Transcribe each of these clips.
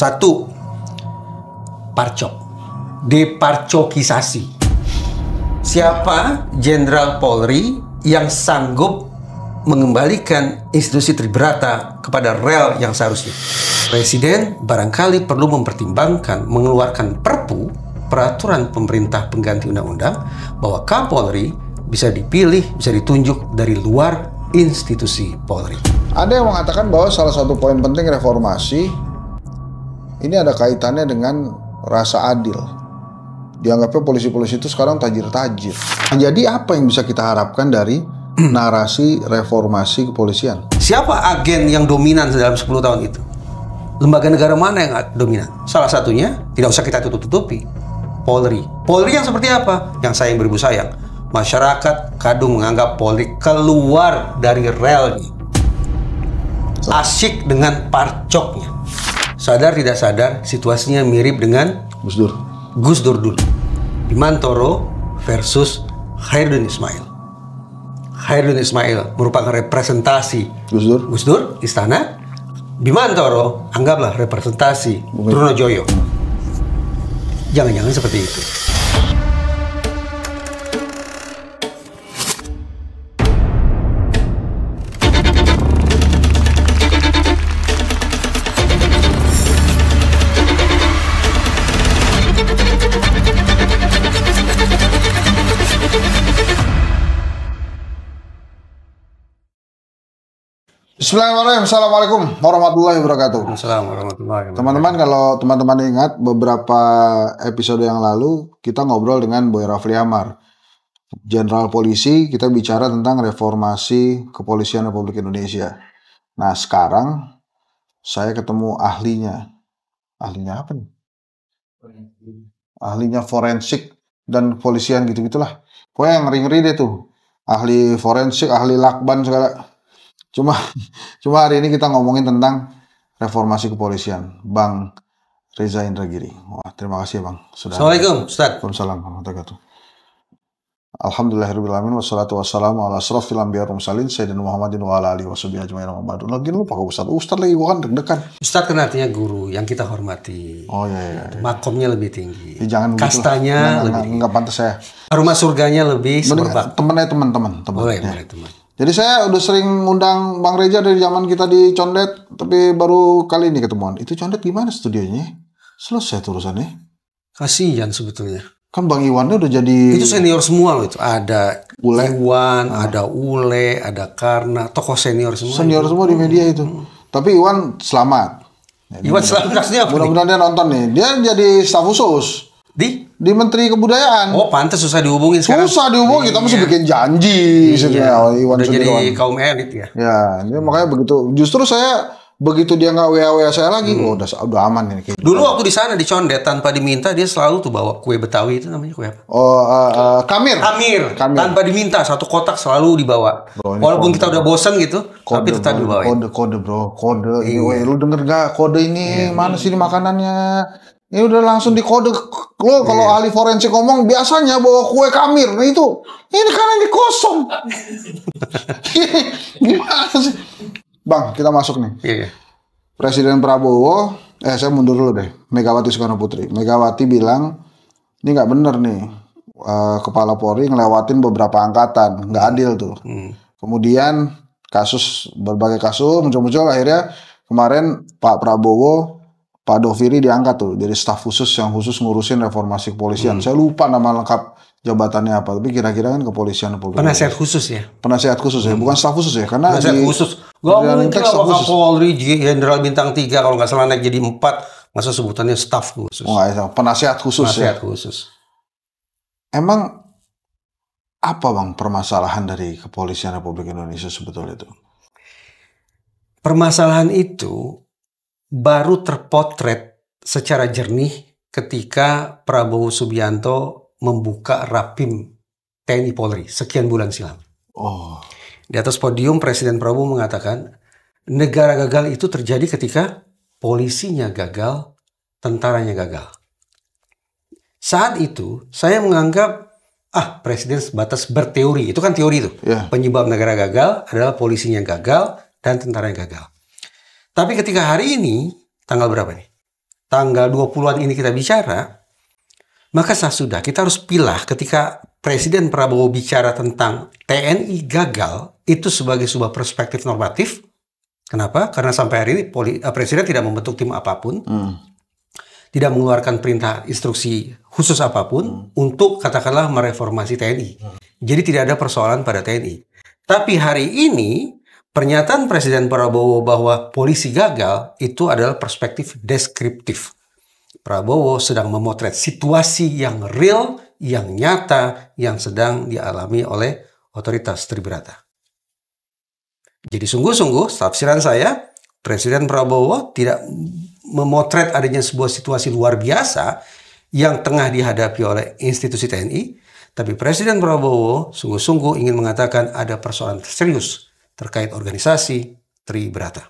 Satu, parcok, deparcokisasi. Siapa Jenderal Polri yang sanggup mengembalikan institusi Tribrata kepada rel yang seharusnya? Presiden barangkali perlu mempertimbangkan mengeluarkan perpu, peraturan pemerintah pengganti undang-undang, bahwa Kapolri bisa dipilih, bisa ditunjuk dari luar institusi Polri. Ada yang mengatakan bahwa salah satu poin penting reformasi ini ada kaitannya dengan rasa adil. Dianggapnya polisi-polisi itu sekarang tajir-tajir. Jadi apa yang bisa kita harapkan dari narasi reformasi kepolisian? Siapa agen yang dominan dalam 10 tahun itu? Lembaga negara mana yang dominan? Salah satunya, tidak usah kita tutup-tutupi, Polri. Polri yang seperti apa? Yang sayang beribu sayang. Masyarakat kadung menganggap Polri keluar dari relnya. Asyik dengan parcoknya. Sadar tidak sadar, situasinya mirip dengan Gus Dur dulu. Bimantoro versus Khairuddin Ismail. Khairuddin Ismail merupakan representasi Gus Dur, istana. Bimantoro anggaplah representasi Trunojoyo. Jangan-jangan seperti itu. Bismillahirrahmanirrahim. Assalamualaikum warahmatullahi wabarakatuh. Assalamualaikum warahmatullahi wabarakatuh. Teman-teman, kalau teman-teman ingat beberapa episode yang lalu kita ngobrol dengan Boy Rafli Amar, Jenderal Polisi. Kita bicara tentang reformasi kepolisian Republik Indonesia. Nah, sekarang saya ketemu ahlinya. Ahlinya apa nih? Ahlinya forensik dan kepolisian gitu-gitulah. Pokoknya yang ngeri-ngeri deh tuh. Ahli forensik, ahli lakban segala. Cuma hari ini kita ngomongin tentang reformasi kepolisian, Bang Reza Indragiri. Wah, terima kasih Bang. Assalamualaikum, Ustaz. Waalaikumsalam warahmatullahi wabarakatuh. Alhamdulillahirrahmanirrahim. Wassalatu wassalamu ala asrofil anbiya wal mursalin Sayyidina Muhammadin wa ala alihi washabihi ajmain. Lagi lu pakai Ustaz lagi, gua kan deg-degan. Ustaz kan artinya guru yang kita hormati. Oh iya. Makomnya lebih tinggi. Jangan kastanya lebih tinggi. Enggak pantas saya. Rumah surganya lebih semerbak. Teman-teman. Boleh, ya. teman. Jadi saya udah sering ngundang Bang Reza dari zaman kita di Condet, tapi baru kali ini ketemuan. Itu Condet gimana studionya? Selesai urusannya. Kasihan sebetulnya. Kan Bang Iwannya udah jadi... Itu senior semua loh itu. Ada Iwan, ada Ule, ada Karna, tokoh senior semua. Senior semua di media itu. Tapi Iwan selamat. Iwan selamat kasihnya apa? Mudah-mudahan dia nonton nih. Dia jadi staf khusus. Di Menteri Kebudayaan. Oh, pantas susah dihubungin sekarang. Susah dihubungin, kita mesti bikin janji. Iya. Udah jadi kaum elit ya. Ya, dia makanya begitu. Justru saya begitu dia nggak WA saya lagi, udah aman ini. Dulu waktu di sana di Condet tanpa diminta dia selalu tuh bawa kue Betawi, itu namanya kue apa? Kamir. Tanpa diminta satu kotak selalu dibawa. Bro, walaupun kita udah bosan gitu, tapi tetap dibawa. Kode bro, kode. Ini, lu denger gak kode ini? Mana sih ini makanannya? Ini udah langsung dikode. Lo kalau ahli forensik ngomong biasanya bawa kue Kamir. Nah itu, ini kan ini kosong. Gimana sih? Bang, kita masuk nih. Iya. Presiden Prabowo, saya mundur dulu deh. Megawati Soekarno Putri. Megawati bilang, ini nggak bener nih. Kepala Polri ngelewatin beberapa angkatan, nggak adil tuh. Kemudian berbagai kasus muncul-muncul. Akhirnya kemarin Pak Prabowo, Pak Doviri diangkat tuh jadi staf khusus yang khusus ngurusin reformasi kepolisian. Saya lupa nama lengkap jabatannya apa, tapi kira-kira kan kepolisian. Penasihat khusus ya? Penasihat khusus ya, bukan staf khusus ya? Karena penasihat khusus. Gak mungkin lah Kapolri Jenderal Bintang 3 kalau nggak salah naik jadi 4, masa sebutannya staf khusus? Oh, penasihat khusus. Penasihat khusus. Emang apa Bang permasalahan dari kepolisian Republik Indonesia sebetulnya itu? Permasalahan itu baru terpotret secara jernih ketika Prabowo Subianto membuka Rapim TNI Polri sekian bulan silam. Di atas podium Presiden Prabowo mengatakan negara gagal itu terjadi ketika polisinya gagal, tentaranya gagal. Saat itu saya menganggap Presiden sebatas berteori. Itu kan teori itu. Penyebab negara gagal adalah polisinya gagal dan tentaranya gagal. Tapi ketika hari ini, tanggal berapa nih? tanggal 20-an ini kita bicara, maka sudah kita harus pilah ketika Presiden Prabowo bicara tentang TNI gagal, itu sebagai sebuah perspektif normatif. Kenapa? Karena sampai hari ini Presiden tidak membentuk tim apapun, tidak mengeluarkan perintah instruksi khusus apapun untuk katakanlah mereformasi TNI. Jadi tidak ada persoalan pada TNI. Tapi hari ini pernyataan Presiden Prabowo bahwa polisi gagal itu adalah perspektif deskriptif. Prabowo sedang memotret situasi yang real, yang nyata, yang sedang dialami oleh otoritas Tribrata. Jadi sungguh-sungguh tafsiran saya, Presiden Prabowo tidak memotret adanya sebuah situasi luar biasa yang tengah dihadapi oleh institusi TNI, tapi Presiden Prabowo sungguh-sungguh ingin mengatakan ada persoalan serius terkait organisasi Tribrata.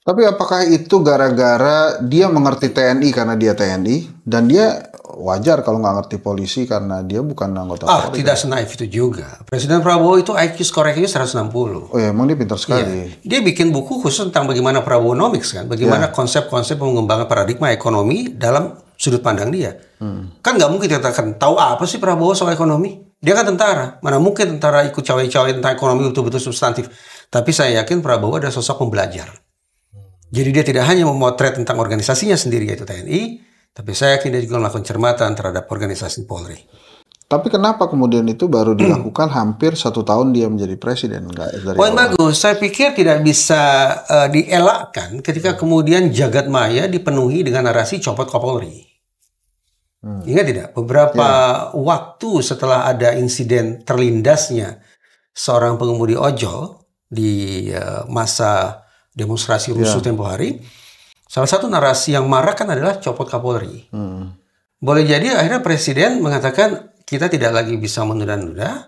Tapi apakah itu gara-gara dia mengerti TNI karena dia TNI, dan dia wajar kalau nggak ngerti polisi karena dia bukan anggota Polri? Tidak senaif itu juga. Presiden Prabowo itu IQ skor IQ 160. Oh ya, emang dia pintar sekali. Iya. Dia bikin buku khusus tentang bagaimana Prabowonomics kan, bagaimana konsep-konsep mengembangkan paradigma ekonomi dalam sudut pandang dia. Kan nggak mungkin kita akan tahu apa sih Prabowo soal ekonomi. Dia kan tentara. Mana mungkin tentara ikut cawe-cawe tentang ekonomi betul-betul substantif. Tapi saya yakin Prabowo ada sosok pembelajar. Jadi dia tidak hanya memotret tentang organisasinya sendiri yaitu TNI, tapi saya yakin dia juga melakukan cermatan terhadap organisasi Polri. Tapi kenapa kemudian itu baru dilakukan hampir 1 tahun dia menjadi presiden? Poin bagus. Saya pikir tidak bisa dielakkan ketika kemudian jagat maya dipenuhi dengan narasi copot Kapolri. Ingat tidak? Beberapa waktu setelah ada insiden terlindasnya seorang pengemudi ojol di masa demonstrasi rusuh tempo hari, salah satu narasi yang marah kan adalah copot Kapolri. Boleh jadi akhirnya Presiden mengatakan kita tidak lagi bisa menunda-nunda,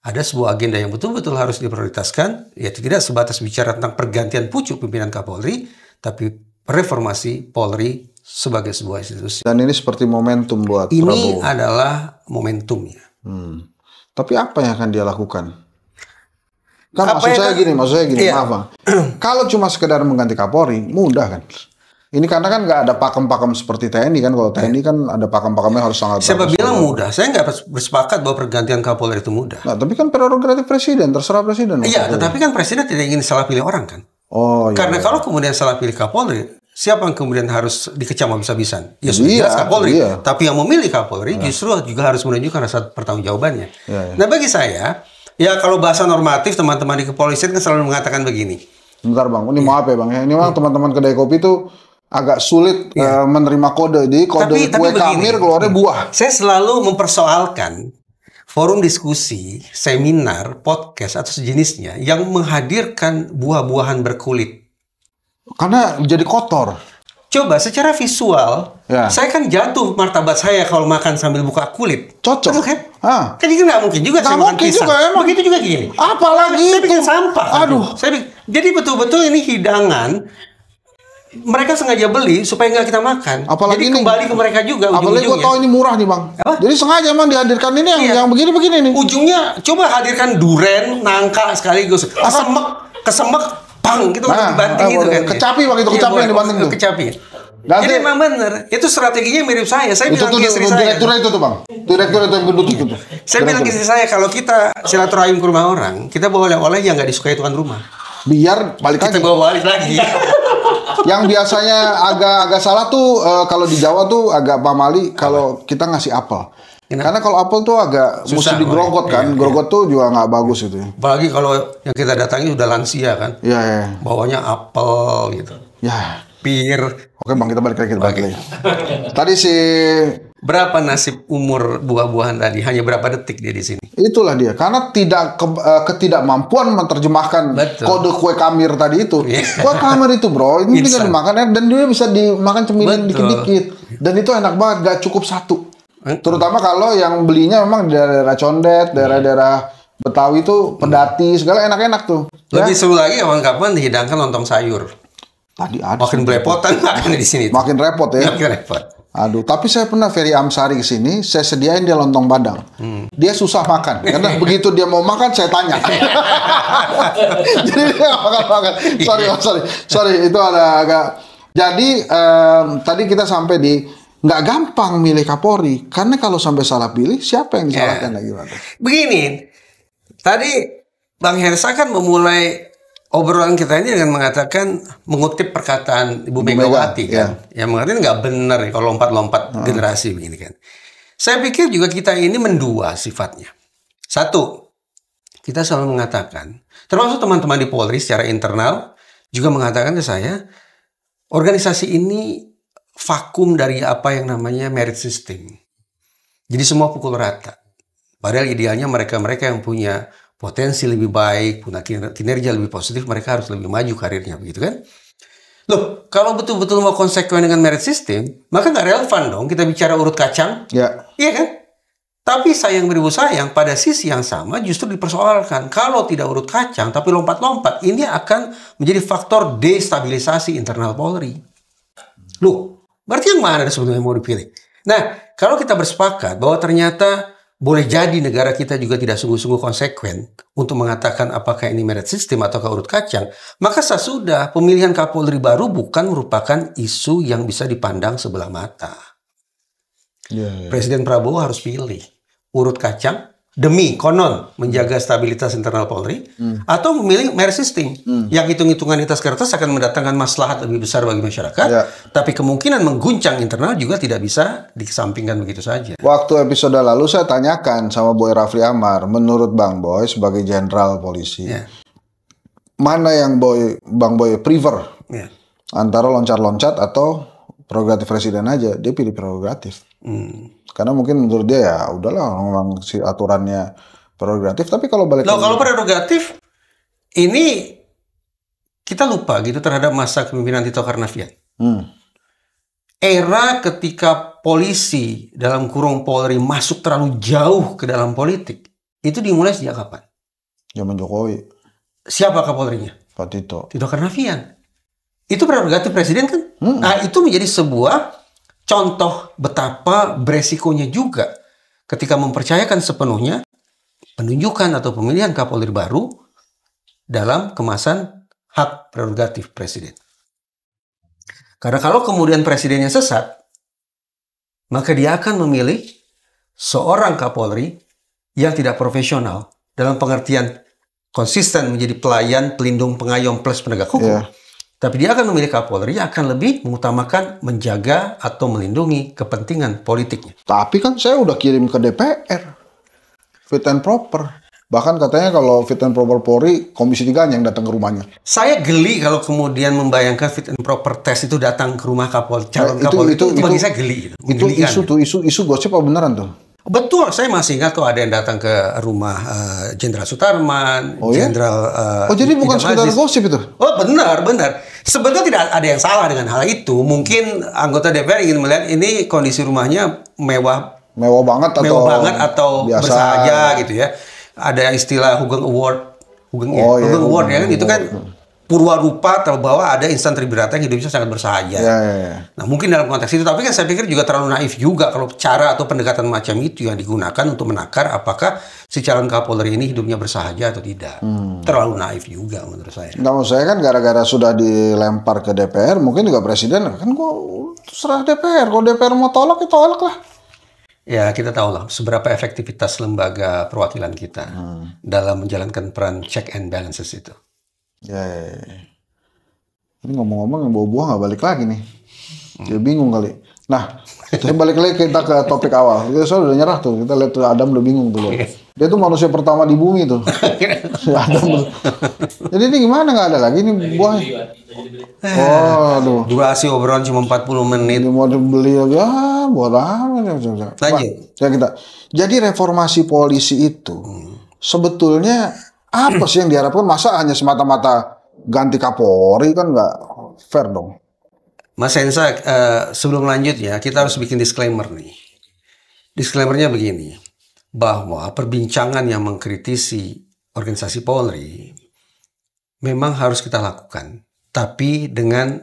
ada sebuah agenda yang betul-betul harus diprioritaskan, yaitu tidak sebatas bicara tentang pergantian pucuk pimpinan Kapolri, tapi reformasi Polri sebagai sebuah institusi. Dan ini seperti momentum buat Prabowo. Prabowo. Ini adalah momentumnya. Tapi apa yang akan dia lakukan? Kan maksud saya gini, maaf Bang. Kalau cuma sekedar mengganti Kapolri, mudah kan? Ini karena kan nggak ada pakem-pakem seperti TNI kan. Kalau TNI kan ada pakem-pakemnya harus sangat. Siapa bilang mudah? Saya nggak bersepakat bahwa pergantian Kapolri itu mudah. Nah, tapi kan prerogatif presiden, terserah presiden. Iya, tetapi kan presiden tidak ingin salah pilih orang kan? Oh iya. Karena kalau kemudian salah pilih Kapolri, siapa yang kemudian harus dikecam habis-habisan? Ya sudah jelas Kapolri. Tapi yang memilih Kapolri justru juga harus menunjukkan rasa pertanggungjawabannya. Nah bagi saya, ya kalau bahasa normatif teman-teman di kepolisian kan selalu mengatakan begini. Bentar Bang, ini maaf ya Bang. Ini memang teman-teman kedai kopi itu agak sulit menerima kode. Di kode kue Kamir keluarnya buah. Saya selalu mempersoalkan forum diskusi, seminar, podcast atau sejenisnya yang menghadirkan buah-buahan berkulit. Karena jadi kotor. Coba secara visual, saya kan jatuh martabat saya kalau makan sambil buka kulit. Cocok kan? Kan itu nggak mungkin juga saya makan pisang. Begitu juga gini. Apalagi saya bikin sampah. Aduh. Jadi betul-betul ini hidangan. Mereka sengaja beli supaya nggak kita makan. Apalagi jadi kembali ke mereka juga. Apalagi gue tahu ini murah nih Bang. Apa? Jadi sengaja emang dihadirkan ini yang begini-begini nih. Ujungnya coba hadirkan duren, nangka sekaligus. Kesemek, pang gitu dibanting gitu kan. Kecapi Bang, itu kecapi yang dibanting tuh. Kecapi. Jadi memang benar. Itu strateginya mirip saya. Saya bilang ke istri saya. Direktur itu tuh Bang. Direktur itu yang gendut itu. Saya bilang ke istri saya kalau kita silaturahim ke rumah orang, kita bawa oleh-oleh yang nggak disukai tuan rumah. Biar balik lagi. Kita bawa balik lagi. Yang biasanya agak salah tuh kalau di Jawa tuh agak pamali kalau kita ngasih apel. Karena kalau apel tuh agak susah, mesti digrogot kan. Grogot tuh juga nggak bagus itu. Apalagi kalau yang kita datangi udah lansia kan. Iya. Bawanya apel gitu. Ya. Pir. Oke Bang, kita balik lagi. Tadi si berapa nasib umur buah-buahan tadi? Hanya berapa detik dia di sini? Itulah dia. Karena ketidakmampuan menerjemahkan kode kue Kamir tadi itu. Kue Kamir itu bro, ini tinggal dimakan dan dia bisa dimakan cemilan dikit-dikit. Dan itu enak banget, gak cukup satu. Terutama kalau yang belinya memang di daerah Condet, daerah-daerah Betawi itu pedati, segala enak-enak tuh. Lebih seru lagi kapan-kapan dihidangkan lontong sayur. Tadi ada. Makin belepotan makan di sini. Makin repot ya. Makin repot. Aduh, tapi saya pernah Ferry Amsari ke sini, saya sediain dia lontong Padang. Dia susah makan, karena begitu dia mau makan saya tanya. Jadi dia nggak makan. Sorry, itu ada agak Jadi tadi kita sampai di nggak gampang milih Kapolri karena kalau sampai salah pilih siapa yang disalahkan lagi Pak? Begini, tadi Bang Hersa kan memulai obrolan kita ini dengan mengutip perkataan Ibu Megawati kan, yang mengatakan nggak benar kalau lompat-lompat generasi begini kan. Saya pikir juga kita ini mendua sifatnya. Satu, kita selalu mengatakan, termasuk teman-teman di Polri secara internal juga mengatakan ke saya, organisasi ini vakum dari apa yang namanya merit system. Jadi semua pukul rata. Padahal idealnya mereka-mereka yang punya potensi lebih baik, punya kinerja lebih positif, mereka harus lebih maju karirnya, begitu kan? Loh, kalau betul-betul mau konsekuen dengan merit system, maka nggak relevan dong kita bicara urut kacang. Ya. Iya kan? Tapi sayang beribu sayang, pada sisi yang sama justru dipersoalkan. Kalau tidak urut kacang, tapi lompat-lompat, ini akan menjadi faktor destabilisasi internal Polri. Loh, berarti yang mana sebetulnya mau dipilih? Nah, kalau kita bersepakat bahwa ternyata boleh jadi negara kita juga tidak sungguh-sungguh konsekuen untuk mengatakan apakah ini merit system atau urut kacang, maka sesudah pemilihan Kapolri baru bukan merupakan isu yang bisa dipandang sebelah mata. Presiden Prabowo harus pilih urut kacang demi konon menjaga stabilitas internal Polri atau memilih merit system yang hitung-hitungan di atas kertas akan mendatangkan maslahat lebih besar bagi masyarakat, tapi kemungkinan mengguncang internal juga tidak bisa dikesampingkan begitu saja. Waktu episode lalu saya tanyakan sama Boy Rafli Amar, menurut Bang Boy sebagai jenderal polisi, mana yang Bang Boy prefer antara loncat-loncat atau prerogatif presiden aja? Dia pilih prerogatif. Karena mungkin menurut dia ya udahlah memang si aturannya prerogatif. Tapi kalau balik kalau prerogatif ini kita lupa gitu terhadap masa kepemimpinan Tito Karnavian. Era ketika polisi dalam kurung Polri masuk terlalu jauh ke dalam politik itu dimulai sejak kapan? Zaman Jokowi. Siapa Kapolrinya? Pak Tito. Tito Karnavian. Itu prerogatif presiden kan? Nah, itu menjadi sebuah contoh betapa beresikonya juga ketika mempercayakan sepenuhnya penunjukan atau pemilihan Kapolri baru dalam kemasan hak prerogatif presiden. Karena kalau kemudian presidennya sesat, maka dia akan memilih seorang Kapolri yang tidak profesional dalam pengertian konsisten menjadi pelayan, pelindung, pengayom plus penegak hukum. Tapi dia akan memilih Kapolri yang akan lebih mengutamakan menjaga atau melindungi kepentingan politiknya. Tapi kan saya udah kirim ke DPR. Fit and proper. Bahkan katanya kalau fit and proper Polri, Komisi 3 yang datang ke rumahnya. Saya geli kalau kemudian membayangkan fit and proper test itu datang ke rumah calon Kapolri. Itu bagi saya geli. Itu isu gosip apa beneran tuh? Betul, saya masih ingat kok ada yang datang ke rumah Jenderal Sutarman, Jenderal jadi bukan sekedar gosip itu? Oh benar. Sebetulnya tidak ada yang salah dengan hal itu. Mungkin anggota DPR ingin melihat ini kondisi rumahnya mewah banget atau biasa bersahaja gitu ya. Ada istilah Hugeng Award, Hugeng Award ya kan, itu kan purwarupa bahwa ada insan Tribrata yang hidupnya sangat bersahaja. Nah mungkin dalam konteks itu, tapi kan saya pikir juga terlalu naif juga kalau cara atau pendekatan macam itu yang digunakan untuk menakar apakah si calon Kapolri ini hidupnya bersahaja atau tidak. Terlalu naif juga menurut saya. Nggak, maksud saya kan gara-gara sudah dilempar ke DPR, mungkin juga presiden kan kok serah DPR. Kalau DPR mau tolak, ya tolak lah. Ya kita tahu lah seberapa efektivitas lembaga perwakilan kita dalam menjalankan peran check and balances itu. Ini ngomong-ngomong yang bawa buah nggak balik lagi nih. Dia bingung kali. Nah, saya balik lagi kita ke topik awal. Kita udah nyerah tuh. Kita lihat tuh Adam udah bingung tuh. Dia tuh manusia pertama di bumi tuh. Adam. Jadi ini gimana nggak ada lagi nih buah? Aduh. Durasi obrolan cuma 40 menit. Ini mau dibeli lagi. Buat apa? Lanjut. Jadi reformasi polisi itu sebetulnya apa sih yang diharapkan? Masa hanya semata-mata ganti Kapolri, kan nggak fair dong. Mas Hensa, sebelum lanjut ya, kita harus bikin disclaimer nih. Disclaimernya begini, bahwa perbincangan yang mengkritisi organisasi Polri memang harus kita lakukan, tapi dengan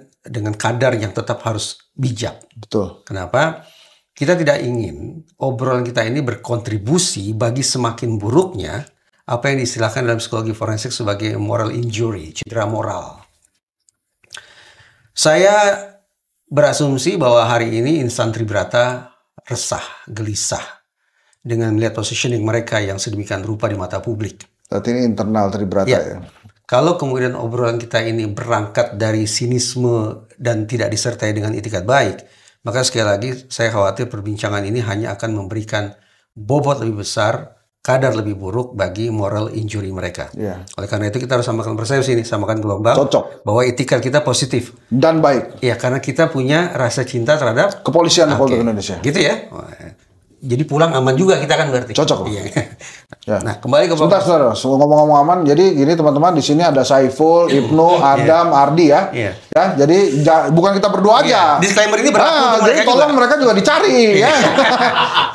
kadar yang tetap harus bijak. Betul. Kenapa? Kita tidak ingin obrolan kita ini berkontribusi bagi semakin buruknya apa yang diistilahkan dalam psikologi forensik sebagai moral injury, cedera moral. Saya berasumsi bahwa hari ini insan Tribrata resah, gelisah dengan melihat positioning mereka yang sedemikian rupa di mata publik. Berarti ini internal Tribrata ya. Kalau kemudian obrolan kita ini berangkat dari sinisme dan tidak disertai dengan itikat baik, maka sekali lagi saya khawatir perbincangan ini hanya akan memberikan bobot lebih besar, kadar lebih buruk bagi moral injury mereka. Oleh karena itu kita harus samakan persepsi ini, samakan gelombang. Cocok. Bahwa itikat kita positif dan baik. Ya, karena kita punya rasa cinta terhadap kepolisian Republik Indonesia. Gitu ya. Jadi pulang aman juga kita kan berarti. Cocok. Iya. Ya. Nah, kembali ke sebentar, ngomong-ngomong aman. Jadi gini teman-teman, di sini ada Saiful, Ibnu, Adam, Ardi ya. Ya, jadi bukan kita berdua aja. Disclaimer ini berlaku untuk jadi tolong mereka juga dicari ya.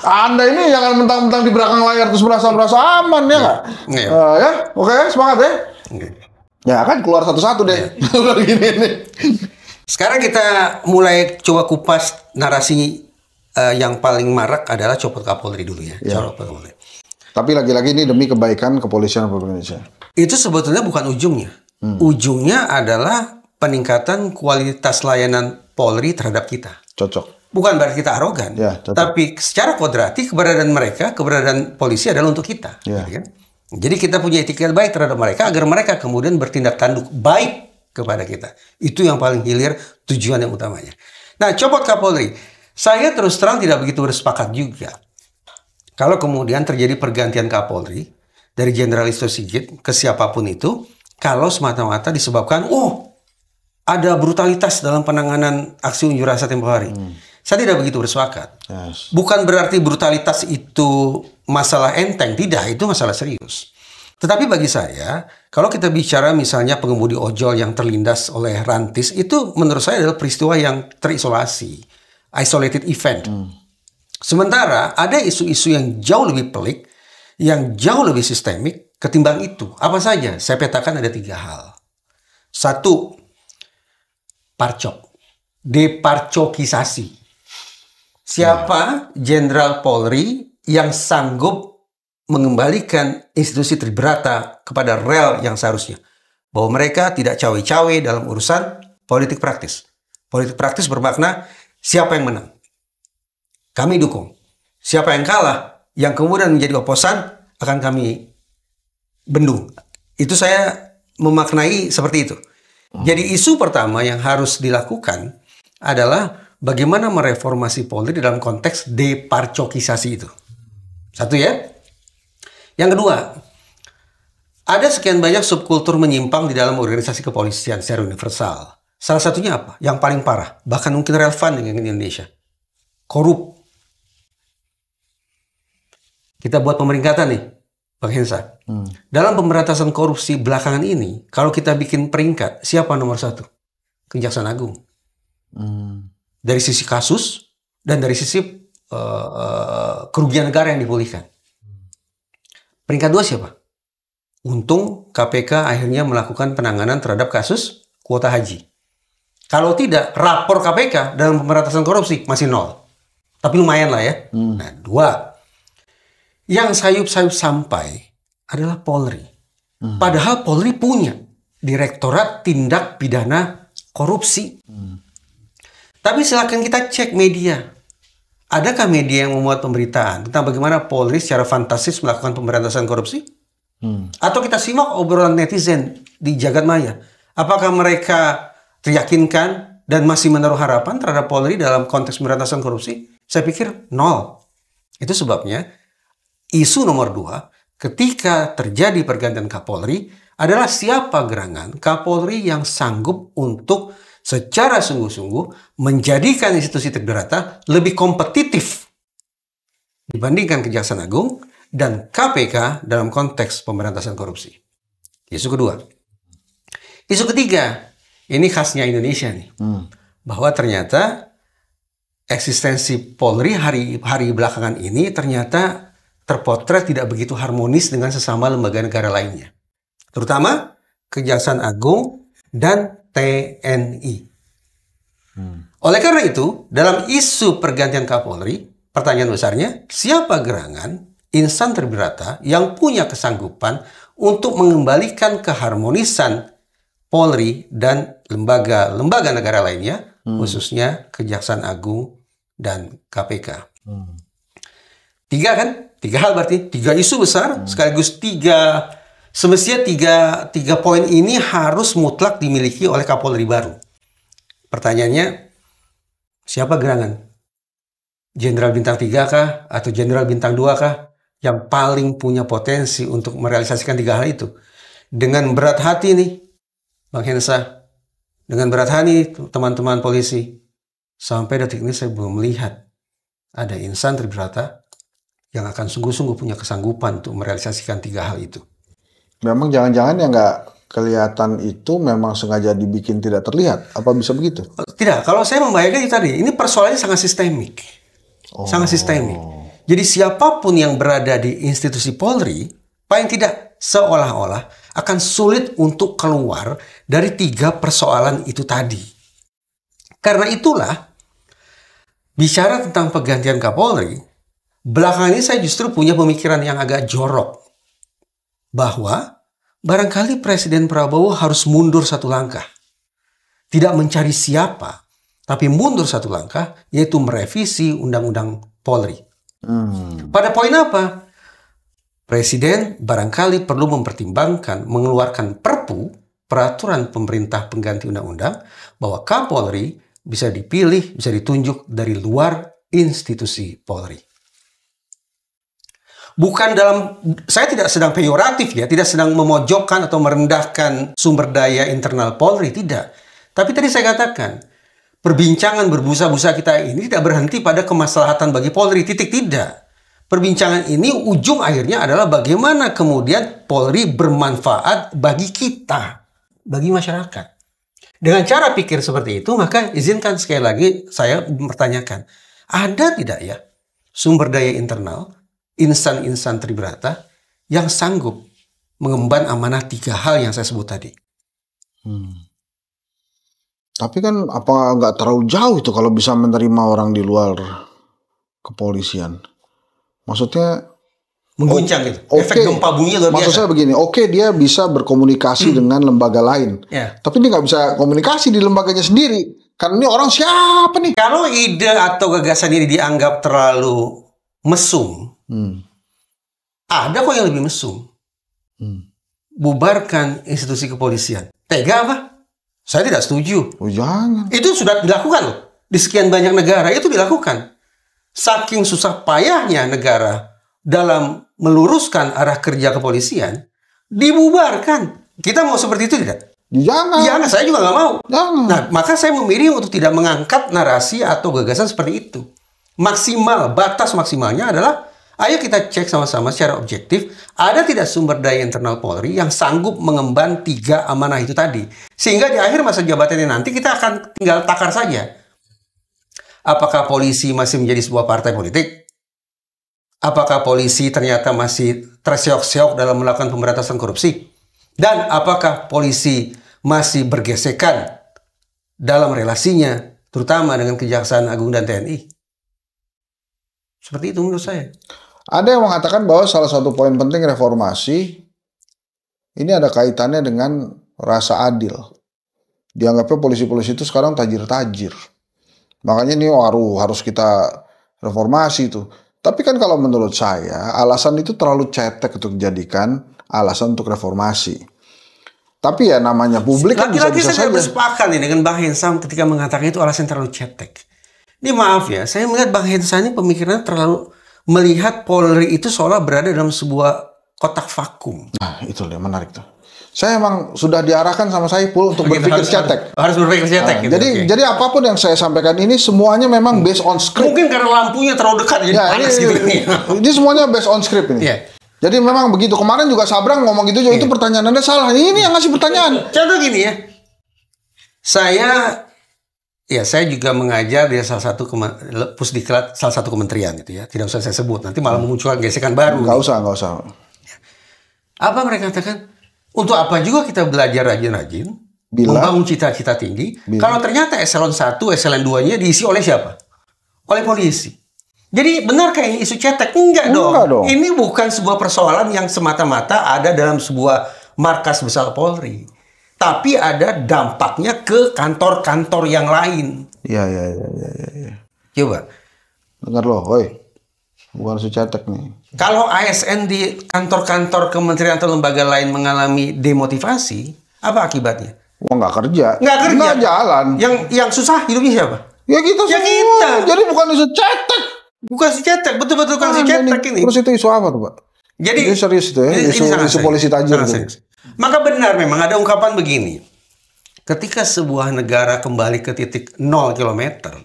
Anda ini jangan mentang-mentang di belakang layar terus merasa aman ya nggak? Ya, oke, semangat ya. Ya kan keluar satu-satu deh. Gini nih. Sekarang kita mulai coba kupas narasi yang paling marak adalah copot Kapolri dulu ya. Copot Kapolri. Tapi lagi-lagi ini demi kebaikan kepolisian Republik Indonesia. Itu sebetulnya bukan ujungnya. Ujungnya adalah peningkatan kualitas layanan Polri terhadap kita. Cocok. Bukan berarti kita arogan. Ya, tapi secara kodrati keberadaan mereka, keberadaan polisi adalah untuk kita. Ya. Gitu kan? Jadi kita punya etiket baik terhadap mereka agar mereka kemudian bertindak tanduk baik kepada kita. Itu yang paling hilir, tujuan yang utamanya. Nah, copot Kapolri. Saya terus terang tidak begitu bersepakat juga. Kalau kemudian terjadi pergantian Kapolri dari Jenderal Listio Sigit ke siapapun itu, kalau semata-mata disebabkan, ada brutalitas dalam penanganan aksi unjuk rasa tempo hari. Saya tidak begitu bersepakat. Bukan berarti brutalitas itu masalah enteng, tidak, itu masalah serius. Tetapi bagi saya, kalau kita bicara misalnya pengemudi ojol yang terlindas oleh rantis, itu menurut saya adalah peristiwa yang terisolasi. Isolated event. Sementara ada isu-isu yang jauh lebih pelik, yang jauh lebih sistemik ketimbang itu. Apa saja? Saya petakan ada 3 hal. 1, parcok. Deparcokisasi. Siapa Jenderal Polri yang sanggup mengembalikan institusi Tribrata kepada rel yang seharusnya? Bahwa mereka tidak cawe-cawe dalam urusan politik praktis. Politik praktis bermakna siapa yang menang? Kami dukung. Siapa yang kalah, yang kemudian menjadi oposan, akan kami bendung. Itu saya memaknai seperti itu. Jadi isu pertama yang harus dilakukan adalah bagaimana mereformasi Polri dalam konteks deparcokisasi itu. 1 ya. Yang kedua, ada sekian banyak subkultur menyimpang di dalam organisasi kepolisian secara universal. Salah satunya apa? Yang paling parah, bahkan mungkin relevan dengan Indonesia. Korup. Kita buat pemeringkatan nih, Bang Hensa. Dalam pemberantasan korupsi belakangan ini, kalau kita bikin peringkat, siapa nomor 1? Kejaksaan Agung. Dari sisi kasus dan dari sisi kerugian negara yang dipulihkan. Peringkat 2 siapa? Untung KPK akhirnya melakukan penanganan terhadap kasus kuota haji. Kalau tidak, rapor KPK dalam pemberantasan korupsi masih 0. Tapi lumayan lah ya. Nah, 2. Yang sayup-sayup sampai adalah Polri. Padahal Polri punya Direktorat Tindak Pidana Korupsi. Tapi silakan kita cek media. Adakah media yang memuat pemberitaan tentang bagaimana Polri secara fantastis melakukan pemberantasan korupsi? Atau kita simak obrolan netizen di jagat maya. Apakah mereka teryakinkan dan masih menaruh harapan terhadap Polri dalam konteks pemberantasan korupsi? Saya pikir 0. Itu sebabnya isu nomor 2 ketika terjadi pergantian Kapolri adalah siapa gerangan Kapolri yang sanggup untuk secara sungguh-sungguh menjadikan institusi Tribrata lebih kompetitif dibandingkan Kejaksaan Agung dan KPK dalam konteks pemberantasan korupsi. Isu kedua. Isu ketiga, ini khasnya Indonesia nih, bahwa ternyata eksistensi Polri hari belakangan ini ternyata terpotret tidak begitu harmonis dengan sesama lembaga negara lainnya. Terutama Kejaksaan Agung dan TNI. Oleh karena itu, dalam isu pergantian Kapolri, pertanyaan besarnya, siapa gerangan insan Tribrata yang punya kesanggupan untuk mengembalikan keharmonisan Polri dan lembaga-lembaga negara lainnya khususnya Kejaksaan Agung dan KPK. Tiga kan? Tiga hal berarti, tiga isu besar, sekaligus semestinya tiga poin ini harus mutlak dimiliki oleh Kapolri baru. Pertanyaannya, siapa gerangan? Jenderal Bintang 3 kah? Atau Jenderal Bintang 2 kah? Yang paling punya potensi untuk merealisasikan tiga hal itu. Dengan berat hati nih, Bang Hensa, dengan berat hati teman-teman polisi, sampai detik ini saya belum melihat ada insan Tribrata yang akan sungguh-sungguh punya kesanggupan untuk merealisasikan tiga hal itu. Memang jangan-jangan yang nggak kelihatan itu memang sengaja dibikin tidak terlihat? Apa bisa begitu? Tidak, kalau saya membayangkan itu tadi, ini persoalannya sangat sistemik. Sangat sistemik. Jadi siapapun yang berada di institusi Polri, paling tidak seolah-olah akan sulit untuk keluar dari tiga persoalan itu tadi. Karena itulah, bicara tentang pergantian Kapolri, belakangan ini saya justru punya pemikiran yang agak jorok. Bahwa barangkali Presiden Prabowo harus mundur satu langkah. Tidak mencari siapa, tapi mundur satu langkah, yaitu merevisi Undang-Undang Polri. Pada poin apa? Presiden barangkali perlu mempertimbangkan mengeluarkan Perpu, peraturan pemerintah pengganti undang-undang, bahwa Kapolri bisa dipilih, bisa ditunjuk dari luar institusi Polri. Bukan saya tidak sedang peyoratif ya, tidak sedang memojokkan atau merendahkan sumber daya internal Polri, tidak. Tapi tadi saya katakan, perbincangan berbusa-busa kita ini tidak berhenti pada kemaslahatan bagi Polri, tidak. Perbincangan ini ujung akhirnya adalah bagaimana kemudian Polri bermanfaat bagi kita, bagi masyarakat. Dengan cara pikir seperti itu, maka izinkan sekali lagi saya mempertanyakan, ada tidak ya sumber daya internal insan-insan Tribrata yang sanggup mengemban amanah tiga hal yang saya sebut tadi? Tapi kan apa nggak terlalu jauh itu kalau bisa menerima orang di luar kepolisian? Maksudnya mengguncang gitu. Efek gempa bumi luar biasa. Maksud saya begini, dia bisa berkomunikasi dengan lembaga lain. Tapi dia nggak bisa komunikasi di lembaganya sendiri. Karena ini orang siapa nih? Kalau ide atau gagasan ini dianggap terlalu mesum, ada kok yang lebih mesum. Bubarkan institusi kepolisian. Tega apa? Saya tidak setuju. Jangan. Itu sudah dilakukan loh. Di sekian banyak negara itu dilakukan. Saking susah payahnya negara dalam meluruskan arah kerja kepolisian, dibubarkan. Kita mau seperti itu tidak? Jangan. Jangan, saya juga nggak mau. Jangan. Nah, maka saya memilih untuk tidak mengangkat narasi atau gagasan seperti itu. Batas maksimalnya adalah, ayo kita cek sama-sama secara objektif, ada tidak sumber daya internal Polri yang sanggup mengemban tiga amanah itu tadi. Sehingga di akhir masa jabatannya nanti kita akan tinggal takar saja. Apakah polisi masih menjadi sebuah partai politik? Apakah polisi ternyata masih terseok-seok dalam melakukan pemberantasan korupsi? Dan apakah polisi masih bergesekan dalam relasinya, terutama dengan Kejaksaan Agung dan TNI? Seperti itu menurut saya. Ada yang mengatakan bahwa salah satu poin penting reformasi ini ada kaitannya dengan rasa adil. Dianggapnya polisi-polisi itu sekarang tajir-tajir. Makanya ini harus kita reformasi itu. Tapi kan kalau menurut saya alasan itu terlalu cetek untuk dijadikan alasan untuk reformasi. Tapi ya namanya publik kan bisa-bisa saja. Saya bersepakat nih dengan Bang Hensam ketika mengatakan itu alasan terlalu cetek. Ini maaf ya, saya melihat Bang Hensam ini pemikirannya terlalu melihat Polri itu seolah berada dalam sebuah kotak vakum. Nah itu dia menarik tuh. Saya emang sudah diarahkan sama Saiful untuk berpikir cetek. Harus berpikir cetek. Gitu, jadi apapun yang saya sampaikan ini semuanya memang based on script. Mungkin karena lampunya terlalu dekat jadi panas gitu. Ini semuanya based on script ini. Jadi memang begitu. Kemarin juga Sabrang ngomong gitu, itu pertanyaan Anda salah. Ini yang ngasih pertanyaan. Contoh gini ya. Saya juga mengajar di salah satu pusdiklat, salah satu kementerian gitu ya. Tidak usah saya sebut, nanti malah memunculkan gesekan baru. Nggak usah. Apa mereka katakan? Untuk apa juga kita belajar rajin-rajin, membangun cita-cita tinggi, kalau ternyata eselon 1, eselon 2-nya diisi oleh siapa? Oleh polisi. Jadi benarkah ini isu cetek? Enggak dong. Ini bukan sebuah persoalan yang semata-mata ada dalam sebuah markas besar Polri. tapi ada dampaknya ke kantor-kantor yang lain. Iya. Coba. Dengar loh, woi. Bukan Sucetek nih. Kalau ASN di kantor-kantor kementerian atau lembaga lain mengalami demotivasi, apa akibatnya? Wah, nggak kerja. Nggak jalan. Yang susah hidupnya siapa? Ya kita Ya semua. kita. Jadi bukan isu cetek. Bukan si cetek, betul-betul bukan si cetek ini. Terus itu isu apa tuh, Pak? Jadi Ini serius itu ya, isu polisi tajir. Maka benar memang ada ungkapan begini. Ketika sebuah negara kembali ke titik 0 kilometer,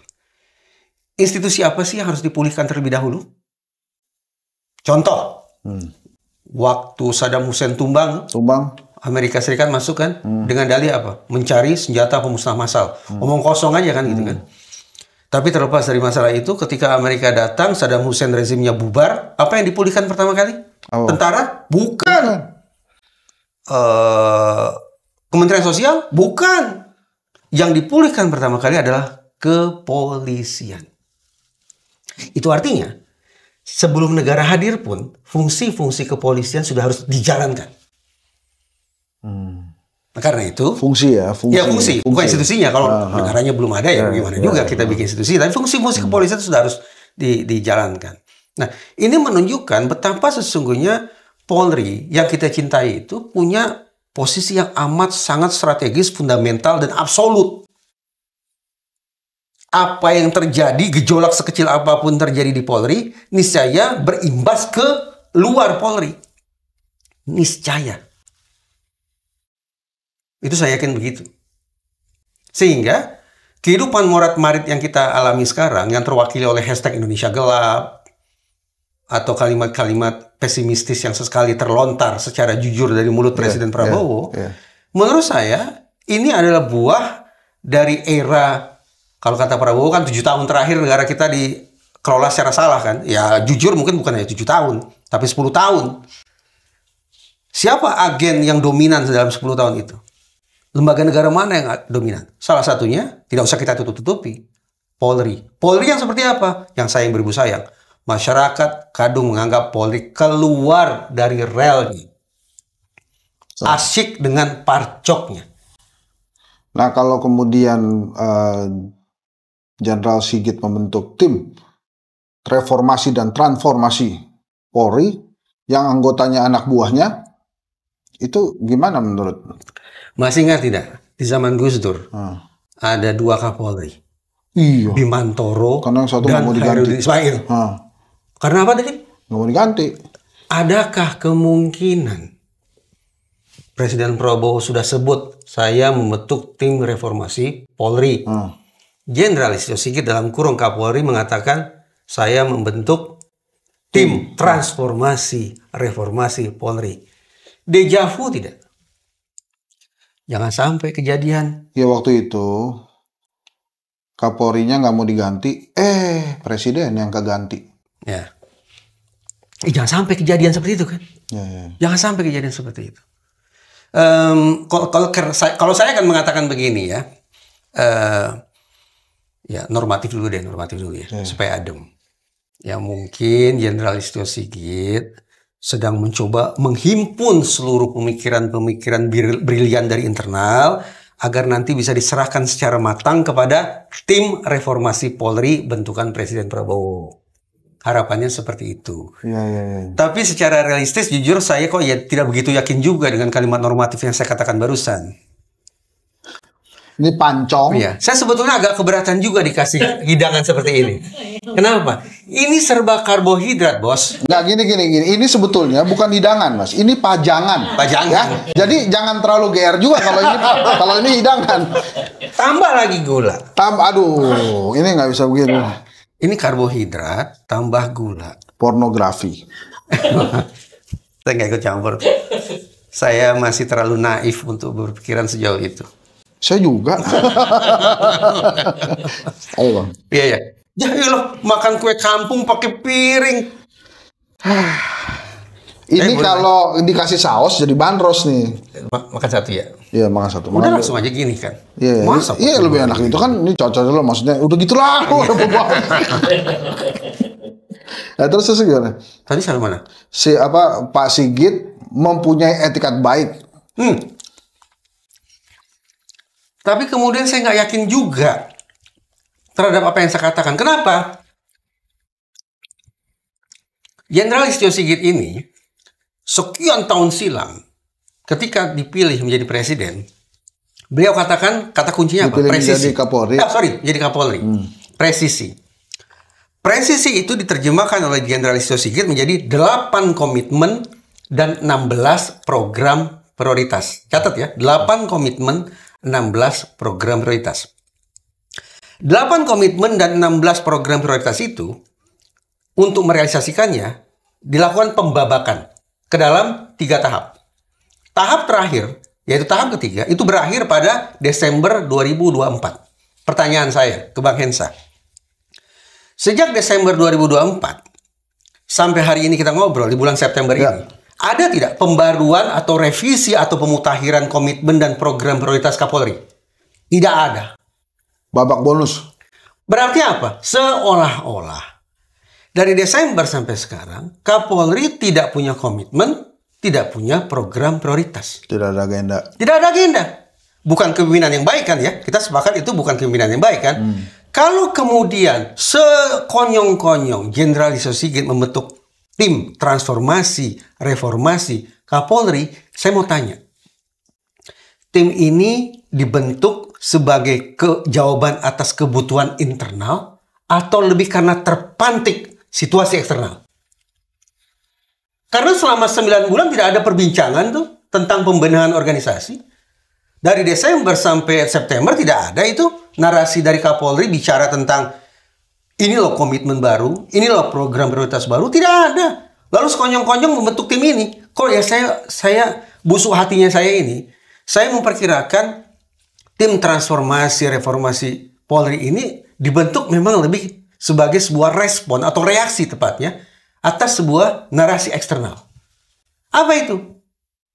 institusi apa sih yang harus dipulihkan terlebih dahulu? Contoh, waktu Saddam Hussein tumbang, Amerika Serikat masuk kan dengan dalih apa? Mencari senjata pemusnah massal. Omong kosong aja kan gitu kan. Tapi terlepas dari masalah itu, ketika Amerika datang, Saddam Hussein rezimnya bubar, apa yang dipulihkan pertama kali? Tentara? Bukan. Kementerian Sosial? Bukan. Yang dipulihkan pertama kali adalah kepolisian. Itu artinya, sebelum negara hadir pun, fungsi-fungsi kepolisian sudah harus dijalankan. Nah, karena itu fungsi. Bukan institusinya. Kalau negaranya belum ada ya gimana juga kita bikin institusi. Tapi fungsi-fungsi kepolisian sudah harus dijalankan. Nah, ini menunjukkan betapa sesungguhnya Polri yang kita cintai itu punya posisi yang amat sangat strategis, fundamental dan absolut. Apa yang terjadi, gejolak sekecil apapun terjadi di Polri, niscaya berimbas ke luar Polri. Niscaya. Itu saya yakin begitu. Sehingga kehidupan morat-marit yang kita alami sekarang, yang terwakili oleh hashtag Indonesia Gelap, atau kalimat-kalimat pesimistis yang sesekali terlontar secara jujur dari mulut Presiden Prabowo, menurut saya ini adalah buah dari era, kalau kata Prabowo kan 7 tahun terakhir negara kita dikelola secara salah kan. Ya jujur mungkin bukan hanya 7 tahun, tapi 10 tahun. Siapa agen yang dominan dalam 10 tahun itu? Lembaga negara mana yang dominan? Salah satunya, tidak usah kita tutup-tutupi, Polri. Polri yang seperti apa? Yang sayang beribu sayang. Masyarakat kadung menganggap Polri keluar dari relnya. Asyik dengan parcoknya. Nah, kalau kemudian Jenderal Sigit membentuk tim reformasi dan transformasi Polri, yang anggotanya anak buahnya, itu gimana menurut? Masih ingat tidak? Di zaman Gus Dur, ada 2 Kapolri. Iya. Bimantoro Karena yang satu dan mau diganti. Hairudin Ismail. Karena apa tadi? Nggak mau diganti. Adakah kemungkinan Presiden Prabowo sudah sebut, saya membentuk tim reformasi Polri. Jenderal Listio Sigit dalam kurung Kapolri mengatakan, saya membentuk tim transformasi reformasi Polri. Deja vu tidak? Jangan sampai kejadian. Ya waktu itu Kapolrinya nggak mau diganti, presiden yang keganti. Ya. Jangan sampai kejadian seperti itu kan? Jangan sampai kejadian seperti itu. Kalau saya akan mengatakan begini ya, ya normatif dulu ya, supaya adem. Ya mungkin Jenderal Listio Sigit sedang mencoba menghimpun seluruh pemikiran-pemikiran brilian dari internal agar nanti bisa diserahkan secara matang kepada tim reformasi Polri bentukan Presiden Prabowo. Harapannya seperti itu. Tapi secara realistis jujur saya kok ya tidak begitu yakin juga dengan kalimat normatif yang saya katakan barusan. Ini pancong. Iya, saya sebetulnya agak keberatan juga dikasih hidangan seperti ini. Kenapa? Ini serba karbohidrat, bos. Nggak gini. Ini sebetulnya bukan hidangan, Mas. Ini pajangan. Pajangan. Ya? Jadi jangan terlalu GR juga kalau ini hidangan. Tambah lagi gula. Aduh, ini nggak bisa begitu. Ini karbohidrat tambah gula. Pornografi. Saya nggak ikut campur. Saya masih terlalu naif untuk berpikiran sejauh itu. Saya juga. Ayo bang. Iya. Ya loh, makan kue kampung pakai piring. Ini kalau dikasih saus jadi bandros nih. Makan satu ya? Iya, makan satu. Udah langsung aja gini kan? Iya, lebih enak itu kan. Ini cocok dulu maksudnya. Udah gitulah. Nah, terus gimana? Tadi sampai mana? Pak Sigit mempunyai etikat baik. Tapi kemudian saya nggak yakin juga terhadap apa yang saya katakan. Kenapa? Jenderal Listio Sigit ini sekian tahun silam ketika dipilih menjadi presiden, beliau katakan kata kuncinya apa? Presisi. Jadi Kapolri. Jadi Kapolri. Presisi. Presisi itu diterjemahkan oleh Jenderal Listio Sigit menjadi 8 komitmen dan 16 program prioritas. Catat ya, 8 komitmen, 16 program prioritas. 8 komitmen dan 16 program prioritas itu untuk merealisasikannya dilakukan pembabakan ke dalam 3 tahap. Tahap terakhir, yaitu tahap ketiga, itu berakhir pada Desember 2024. Pertanyaan saya ke Bang Hensa. Sejak Desember 2024 sampai hari ini kita ngobrol di bulan September ini, ada tidak pembaruan atau revisi atau pemutakhiran komitmen dan program prioritas Kapolri? Tidak ada. Babak bonus. Berarti apa? Seolah-olah dari Desember sampai sekarang Kapolri tidak punya komitmen, tidak punya program prioritas. Tidak ada agenda. Tidak ada agenda. Bukan kepemimpinan yang baik kan ya? Kita sepakat itu bukan kepemimpinan yang baik kan? Kalau kemudian sekonyong-konyong Jenderal Listio Sigit membentuk tim transformasi, reformasi Kapolri, saya mau tanya. Tim ini dibentuk sebagai jawaban atas kebutuhan internal atau lebih karena terpantik situasi eksternal? Karena selama 9 bulan tidak ada perbincangan tuh tentang pembenahan organisasi. Dari Desember sampai September tidak ada itu narasi dari Kapolri bicara tentang ini loh komitmen baru, ini loh program prioritas baru, tidak ada. Lalu sekonyong-konyong membentuk tim ini. Kok ya saya busuk hatinya saya ini, saya memperkirakan tim transformasi reformasi Polri ini dibentuk memang lebih sebagai sebuah respon atau reaksi tepatnya atas sebuah narasi eksternal. Apa itu?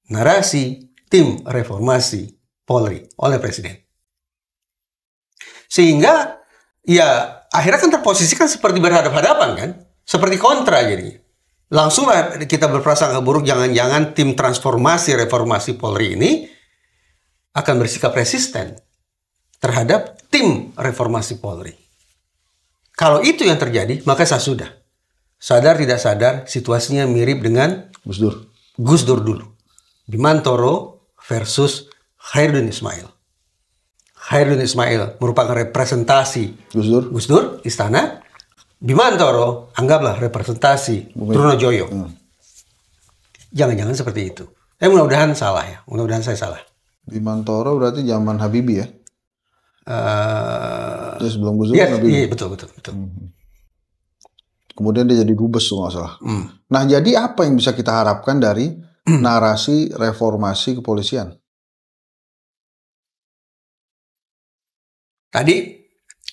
Narasi tim reformasi Polri oleh Presiden. Sehingga ya akhirnya kan terposisikan seperti berhadapan-hadapan kan? Seperti kontra jadinya. Langsunglah kita berprasangka buruk jangan-jangan tim transformasi reformasi Polri ini akan bersikap resisten terhadap tim reformasi Polri. Kalau itu yang terjadi, maka saya sudah. Sadar tidak sadar, situasinya mirip dengan Gus Dur dulu. Bimantoro versus Khairuddin Ismail. Khairuddin Ismail merupakan representasi Gus Dur, istana. Bimantoro anggaplah representasi Trunojoyo. Jangan-jangan seperti itu. Mudah-mudahan salah ya. Mudah-mudahan saya salah. Bimantoro berarti zaman Habibie ya? Sebelum Gus Dur Habibie. Iya, betul. Kemudian dia jadi dubes tuh nggak salah. Nah, jadi apa yang bisa kita harapkan dari narasi reformasi kepolisian? Tadi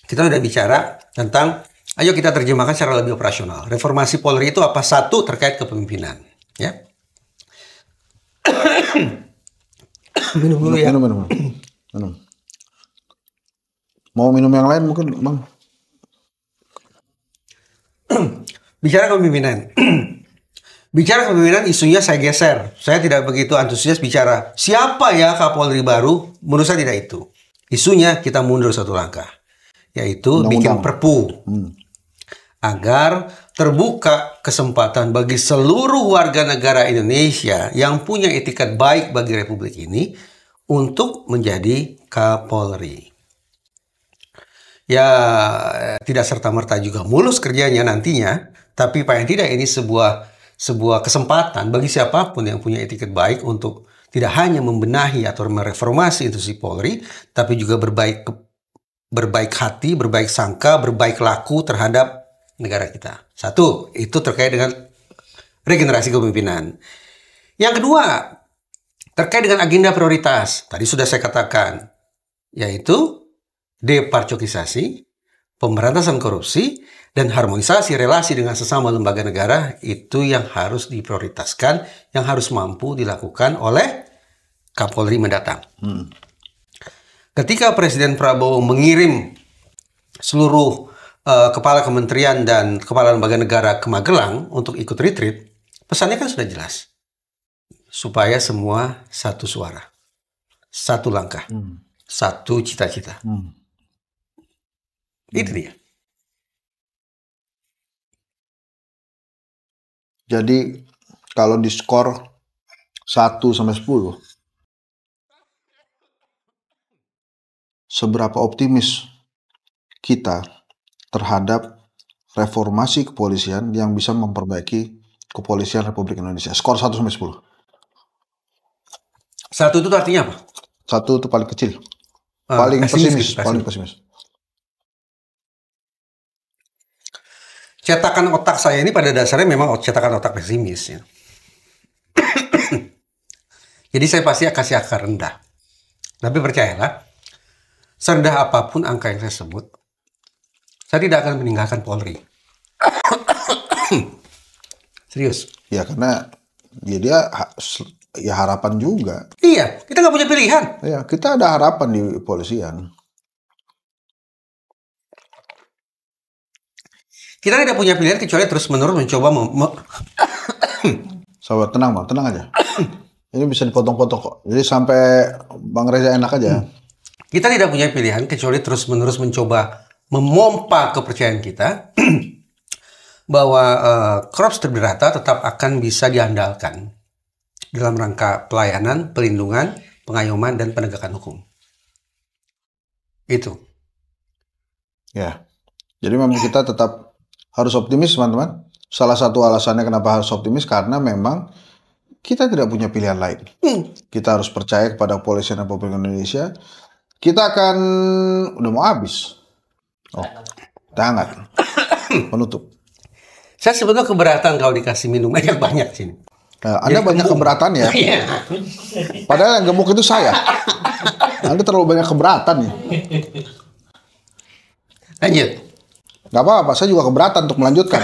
kita sudah bicara tentang, ayo kita terjemahkan secara lebih operasional. Reformasi Polri itu apa? Satu, terkait kepemimpinan. Ya. Minum dulu ya. Minum. Mau minum yang lain mungkin, Bang? Bicara kepemimpinan. Bicara kepemimpinan, isunya saya geser. Saya tidak begitu antusias bicara siapa ya Kapolri baru. Menurut saya tidak itu. Isunya kita mundur satu langkah. Yaitu bikin perpu. Agar terbuka kesempatan bagi seluruh warga negara Indonesia yang punya etikat baik bagi Republik ini untuk menjadi Kapolri. Ya, tidak serta-merta juga mulus kerjanya nantinya, tapi paling tidak ini sebuah kesempatan bagi siapapun yang punya etiket baik untuk tidak hanya membenahi atau mereformasi institusi Polri, tapi juga berbaik hati, berbaik sangka, berbaik laku terhadap negara kita. Satu, itu terkait dengan regenerasi kepemimpinan. Yang kedua, terkait dengan agenda prioritas. Tadi sudah saya katakan, yaitu deparcokisasi, pemberantasan korupsi, dan harmonisasi relasi dengan sesama lembaga negara itu yang harus diprioritaskan, yang harus mampu dilakukan oleh Kapolri mendatang. Ketika Presiden Prabowo mengirim seluruh kepala kementerian dan kepala lembaga negara ke Magelang untuk ikut retreat, pesannya kan sudah jelas. Supaya semua satu suara, satu langkah, satu cita-cita. Itu dia. Jadi kalau di skor 1 sampai 10, seberapa optimis kita terhadap reformasi kepolisian yang bisa memperbaiki kepolisian Republik Indonesia? Skor 1 sampai 10. 1 itu artinya apa? 1 itu paling kecil. Paling pesimis. Paling pesimis. Cetakan otak saya ini pada dasarnya memang cetakan otak pesimis. Ya. Jadi saya pasti kasih angka rendah. Tapi percayalah, serendah apapun angka yang saya sebut, saya tidak akan meninggalkan Polri. Serius. Ya karena dia ya harapan juga. Iya, kita nggak punya pilihan. Ya, kita ada harapan di kepolisian. Kita tidak punya pilihan kecuali terus-menerus mencoba Sahabat, tenang Bang, tenang aja. Ini bisa dipotong-potong kok. Jadi sampai Bang Reza enak aja. Kita tidak punya pilihan kecuali terus-menerus mencoba memompa kepercayaan kita bahwa Korps Tribrata tetap akan bisa diandalkan dalam rangka pelayanan, pelindungan, pengayoman, dan penegakan hukum. Itu. Ya. Jadi memang kita tetap harus optimis, teman-teman. Salah satu alasannya kenapa harus optimis karena memang kita tidak punya pilihan lain. Kita harus percaya kepada Kepolisian Republik Indonesia. Kita akan udah mau habis. Oh, hangat. Penutup. Saya sebetulnya keberatan kalau dikasih minum banyak sini. Anda banyak keberatan ya. Padahal yang gemuk itu saya. Anda terlalu banyak keberatan nih. Lanjut. Gak apa-apa, saya juga keberatan untuk melanjutkan.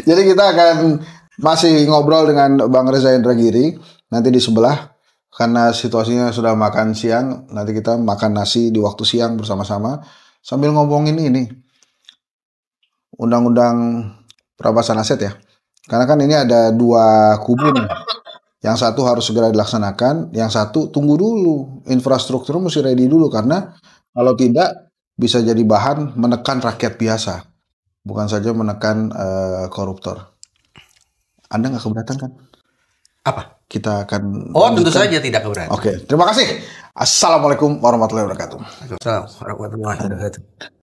Jadi kita akan masih ngobrol dengan Bang Reza Indragiri. Nanti di sebelah, karena situasinya sudah makan siang, nanti kita makan nasi di waktu siang bersama-sama. Sambil ngomongin ini, Undang-Undang Perampasan Aset ya. Karena kan ini ada dua kubu nih. Yang satu harus segera dilaksanakan, yang satu tunggu dulu. Infrastruktur mesti ready dulu, karena kalau tidak bisa jadi bahan menekan rakyat biasa. Bukan saja menekan koruptor. Anda nggak keberatan kan? Apa? Kita akan... Oh, tentu saja tidak keberatan. Oke, terima kasih. Assalamualaikum warahmatullahi wabarakatuh. Assalamualaikum warahmatullahi wabarakatuh.